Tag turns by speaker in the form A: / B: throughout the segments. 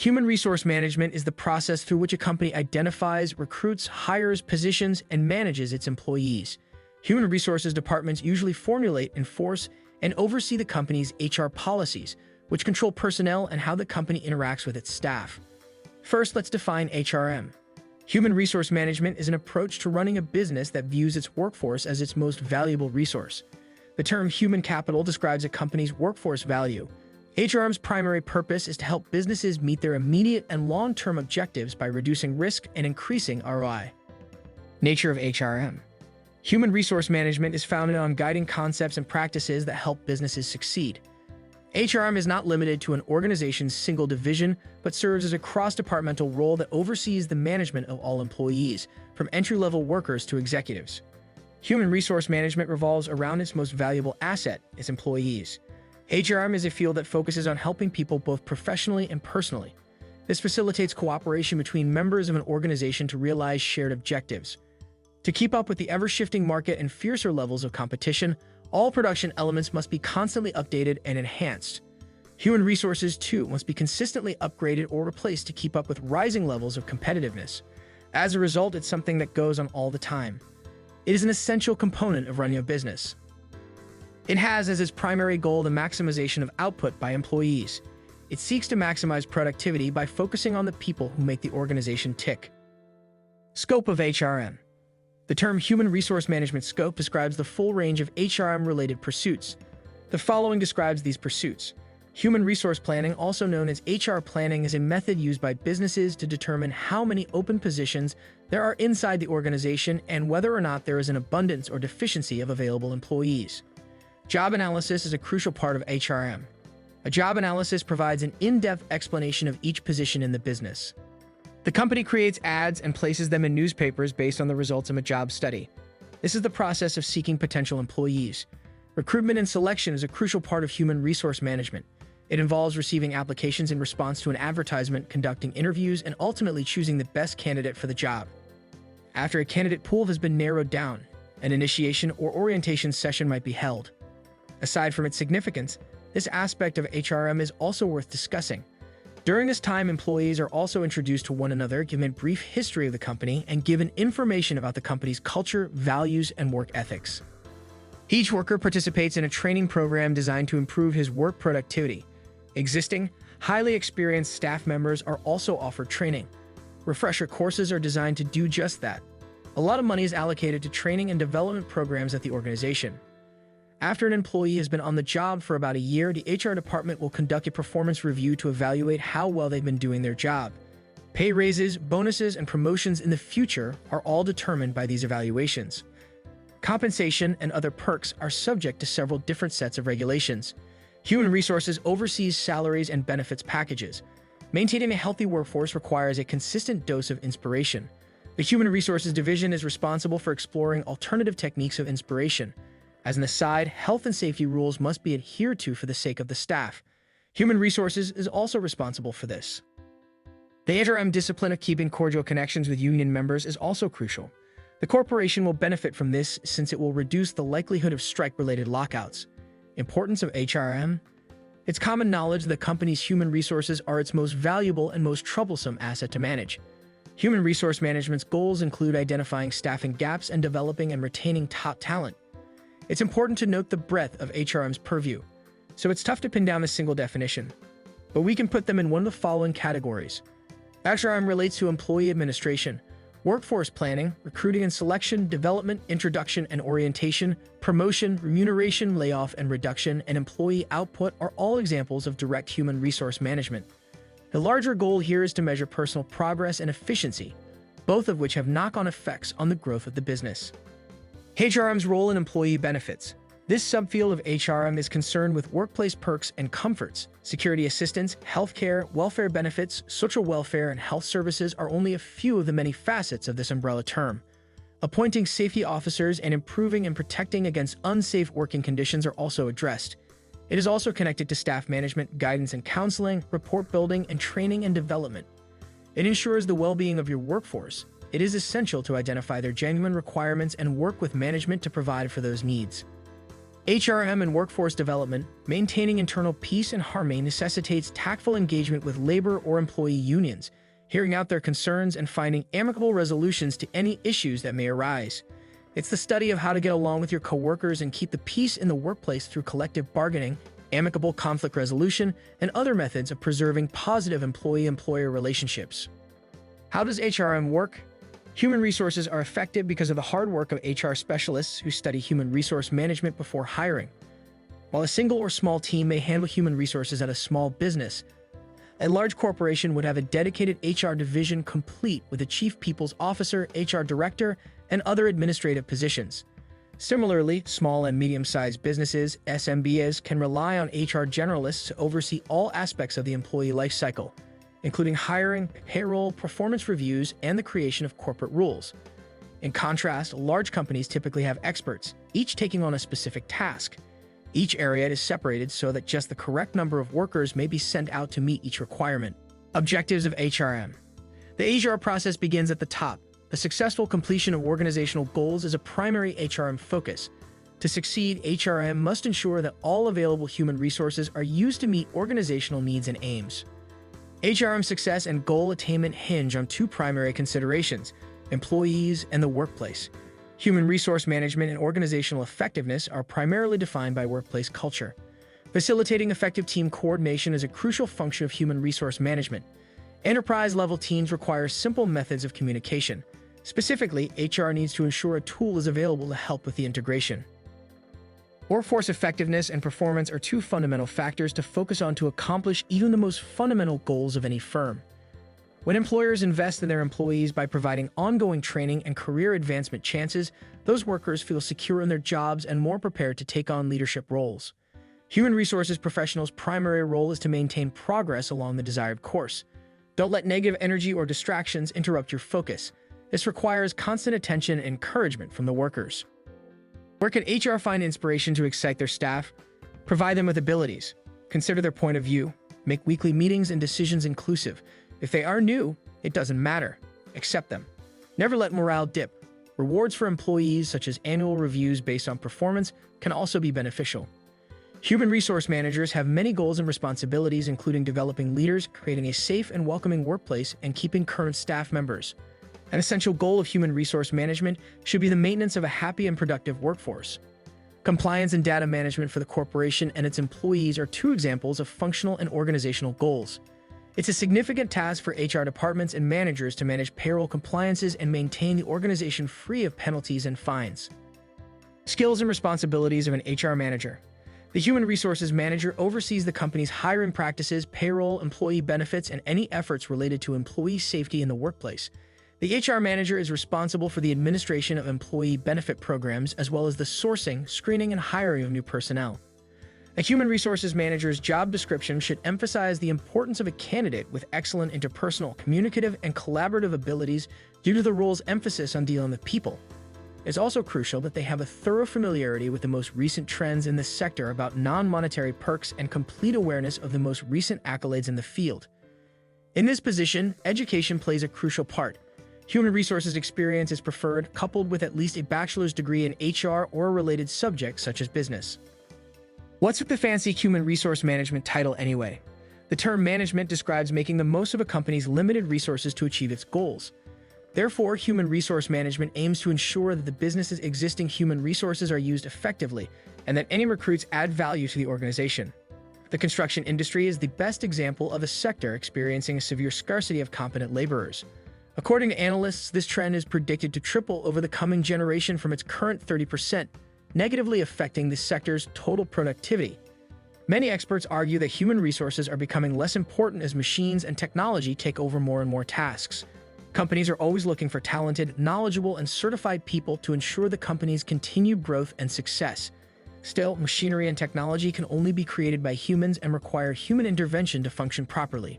A: Human resource management is the process through which a company identifies, recruits, hires, positions, and manages its employees. Human resources departments usually formulate, enforce, and oversee the company's HR policies, which control personnel and how the company interacts with its staff. First, let's define HRM. Human resource management is an approach to running a business that views its workforce as its most valuable resource. The term human capital describes a company's workforce value. HRM's primary purpose is to help businesses meet their immediate and long-term objectives by reducing risk and increasing ROI. Nature of HRM. Human resource management is founded on guiding concepts and practices that help businesses succeed. HRM is not limited to an organization's single division, but serves as a cross-departmental role that oversees the management of all employees, from entry-level workers to executives. Human resource management revolves around its most valuable asset, its employees. HRM is a field that focuses on helping people both professionally and personally. This facilitates cooperation between members of an organization to realize shared objectives. To keep up with the ever-shifting market and fiercer levels of competition, all production elements must be constantly updated and enhanced. Human resources, too, must be consistently upgraded or replaced to keep up with rising levels of competitiveness. As a result, it's something that goes on all the time. It is an essential component of running a business. It has as its primary goal the maximization of output by employees. It seeks to maximize productivity by focusing on the people who make the organization tick. Scope of HRM. The term human resource management scope describes the full range of HRM-related pursuits. The following describes these pursuits. Human resource planning, also known as HR planning, is a method used by businesses to determine how many open positions there are inside the organization and whether or not there is an abundance or deficiency of available employees. Job analysis is a crucial part of HRM. A job analysis provides an in-depth explanation of each position in the business. The company creates ads and places them in newspapers based on the results of a job study. This is the process of seeking potential employees. Recruitment and selection is a crucial part of human resource management. It involves receiving applications in response to an advertisement, conducting interviews, and ultimately choosing the best candidate for the job. After a candidate pool has been narrowed down, an initiation or orientation session might be held. Aside from its significance, this aspect of HRM is also worth discussing. During this time, employees are also introduced to one another, given a brief history of the company, and given information about the company's culture, values, and work ethics. Each worker participates in a training program designed to improve his work productivity. Existing, highly experienced staff members are also offered training. Refresher courses are designed to do just that. A lot of money is allocated to training and development programs at the organization. After an employee has been on the job for about a year, the HR department will conduct a performance review to evaluate how well they've been doing their job. Pay raises, bonuses, and promotions in the future are all determined by these evaluations. Compensation and other perks are subject to several different sets of regulations. Human Resources oversees salaries and benefits packages. Maintaining a healthy workforce requires a consistent dose of inspiration. The Human Resources Division is responsible for exploring alternative techniques of inspiration. As an aside, health and safety rules must be adhered to for the sake of the staff. Human Resources is also responsible for this. The HRM discipline of keeping cordial connections with union members is also crucial. The corporation will benefit from this since it will reduce the likelihood of strike-related lockouts. Importance of HRM. It's common knowledge that companies' human resources are its most valuable and most troublesome asset to manage. Human resource management's goals include identifying staffing gaps and developing and retaining top talent. It's important to note the breadth of HRM's purview, so it's tough to pin down a single definition. But we can put them in one of the following categories. HRM relates to employee administration, workforce planning, recruiting and selection, development, introduction and orientation, promotion, remuneration, layoff and reduction, and employee output are all examples of direct human resource management. The larger goal here is to measure personal progress and efficiency, both of which have knock-on effects on the growth of the business. HRM's role in employee benefits. This subfield of HRM is concerned with workplace perks and comforts. Security assistance, healthcare, welfare benefits, social welfare, and health services are only a few of the many facets of this umbrella term. Appointing safety officers and improving and protecting against unsafe working conditions are also addressed. It is also connected to staff management, guidance and counseling, report building, and training and development. It ensures the well-being of your workforce. It is essential to identify their genuine requirements and work with management to provide for those needs. HRM and workforce development, maintaining internal peace and harmony necessitates tactful engagement with labor or employee unions, hearing out their concerns and finding amicable resolutions to any issues that may arise. It's the study of how to get along with your coworkers and keep the peace in the workplace through collective bargaining, amicable conflict resolution, and other methods of preserving positive employee-employer relationships. How does HRM work? Human resources are effective because of the hard work of HR specialists who study human resource management before hiring. While a single or small team may handle human resources at a small business, a large corporation would have a dedicated HR division complete with a chief people's officer, HR director, and other administrative positions. Similarly, small and medium-sized businesses, SMBs, can rely on HR generalists to oversee all aspects of the employee life cycle, including hiring, payroll, performance reviews, and the creation of corporate rules. In contrast, large companies typically have experts, each taking on a specific task. Each area is separated so that just the correct number of workers may be sent out to meet each requirement. Objectives of HRM. The HR process begins at the top. The successful completion of organizational goals is a primary HRM focus. To succeed, HRM must ensure that all available human resources are used to meet organizational needs and aims. HRM success and goal attainment hinge on two primary considerations: employees and the workplace. Human resource management and organizational effectiveness are primarily defined by workplace culture. Facilitating effective team coordination is a crucial function of human resource management. Enterprise-level teams require simple methods of communication. Specifically, HR needs to ensure a tool is available to help with the integration. Workforce effectiveness and performance are two fundamental factors to focus on to accomplish even the most fundamental goals of any firm. When employers invest in their employees by providing ongoing training and career advancement chances, those workers feel secure in their jobs and more prepared to take on leadership roles. Human resources professionals' primary role is to maintain progress along the desired course. Don't let negative energy or distractions interrupt your focus. This requires constant attention and encouragement from the workers. Where can HR find inspiration to excite their staff? Provide them with abilities. Consider their point of view. Make weekly meetings and decisions inclusive. If they are new, it doesn't matter. Accept them. Never let morale dip. Rewards for employees, such as annual reviews based on performance, can also be beneficial. Human resource managers have many goals and responsibilities, including developing leaders, creating a safe and welcoming workplace, and keeping current staff members. An essential goal of human resource management should be the maintenance of a happy and productive workforce. Compliance and data management for the corporation and its employees are two examples of functional and organizational goals. It's a significant task for HR departments and managers to manage payroll compliances and maintain the organization free of penalties and fines. Skills and responsibilities of an HR manager. The human resources manager oversees the company's hiring practices, payroll, employee benefits, and any efforts related to employee safety in the workplace. The HR manager is responsible for the administration of employee benefit programs as well as the sourcing, screening, and hiring of new personnel. A human resources manager's job description should emphasize the importance of a candidate with excellent interpersonal, communicative, and collaborative abilities due to the role's emphasis on dealing with people. It's also crucial that they have a thorough familiarity with the most recent trends in the sector about non-monetary perks and complete awareness of the most recent accolades in the field. In this position, education plays a crucial part. Human resources experience is preferred, coupled with at least a bachelor's degree in HR or a related subject such as business. What's with the fancy human resource management title anyway? The term management describes making the most of a company's limited resources to achieve its goals. Therefore, human resource management aims to ensure that the business's existing human resources are used effectively and that any recruits add value to the organization. The construction industry is the best example of a sector experiencing a severe scarcity of competent laborers. According to analysts, this trend is predicted to triple over the coming generation from its current 30%, negatively affecting the sector's total productivity. Many experts argue that human resources are becoming less important as machines and technology take over more and more tasks. Companies are always looking for talented, knowledgeable, and certified people to ensure the company's continued growth and success. Still, machinery and technology can only be created by humans and require human intervention to function properly.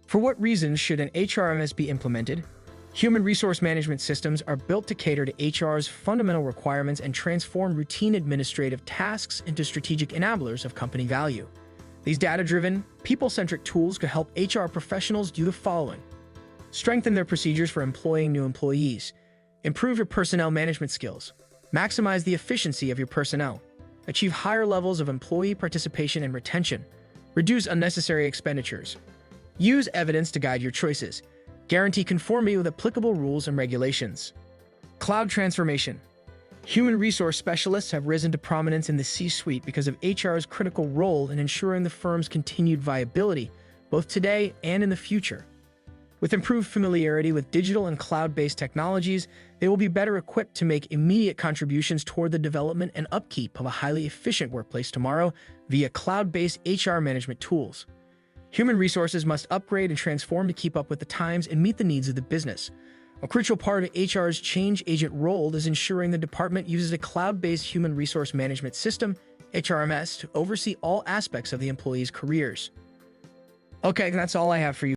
A: For what reasons should an HRMS be implemented? Human resource management systems are built to cater to HR's fundamental requirements and transform routine administrative tasks into strategic enablers of company value. These data-driven, people-centric tools could help HR professionals do the following: strengthen their procedures for employing new employees, improve your personnel management skills, maximize the efficiency of your personnel, achieve higher levels of employee participation and retention, reduce unnecessary expenditures, use evidence to guide your choices, guarantee conformity with applicable rules and regulations. Cloud transformation. Human resource specialists have risen to prominence in the C-suite because of HR's critical role in ensuring the firm's continued viability, both today and in the future. With improved familiarity with digital and cloud-based technologies, they will be better equipped to make immediate contributions toward the development and upkeep of a highly efficient workplace tomorrow via cloud-based HR management tools. Human resources must upgrade and transform to keep up with the times and meet the needs of the business. A crucial part of HR's change agent role is ensuring the department uses a cloud-based human resource management system, HRMS, to oversee all aspects of the employees' careers. Okay, that's all I have for you.